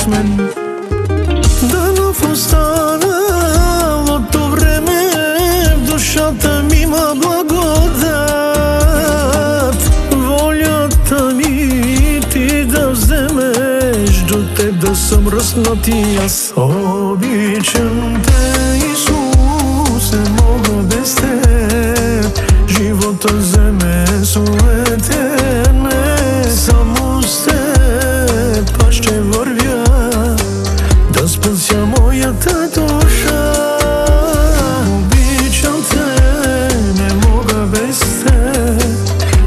с мен. Дано остана от то време, в душата ми има благодат. Волята ми ти да вземеш, до теб да съм ръснат и аз. Обичам те, Исус, не мога без теб. Живота вземе суетен е, само с теб аз ще вървя да спася моята душа. Обичам те, не мога без теб.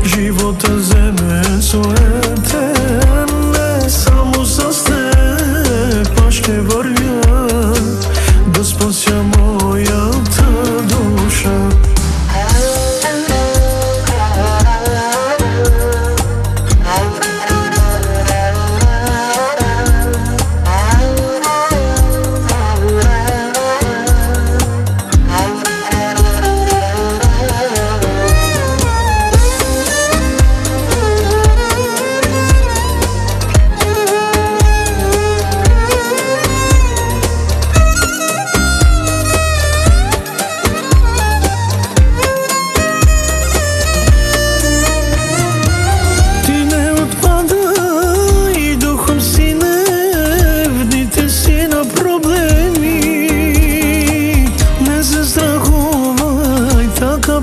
Живота вземе суетен е, само с теб аз ще вървя да спася моята душа.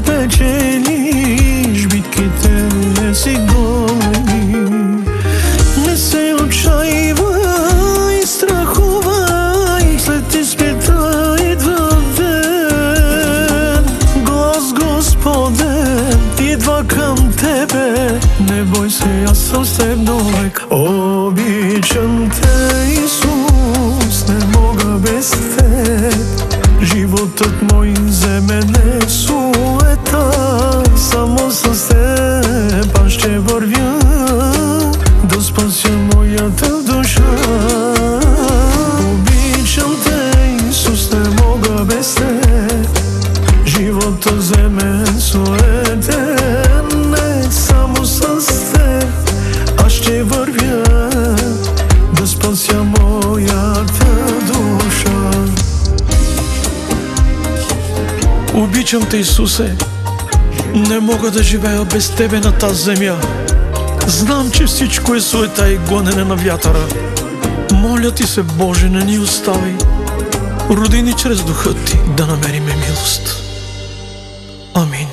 Печелиш битките, не си големи. Не се отчаивай, страхувай, след изпита идва ден. Глас Господен идва към тебе, не бой се, аз съм с теб довек. Обичам те, Исус, не мога без теб. Животът мой за мен е суета, само с теб аз ще вървя да спася моята душа. Обичам те, Исус, не мога без теб. Животът за мен суетен е, само с теб аз ще вървя да спася моята душа. Обичам те, Исусе, не мога да живея без тебе на тази земя. Знам, че всичко е суета и гонене на вятъра. Моля ти се, Боже, не ни остави. Роди ни чрез Духът ти да намериме милост. Амин.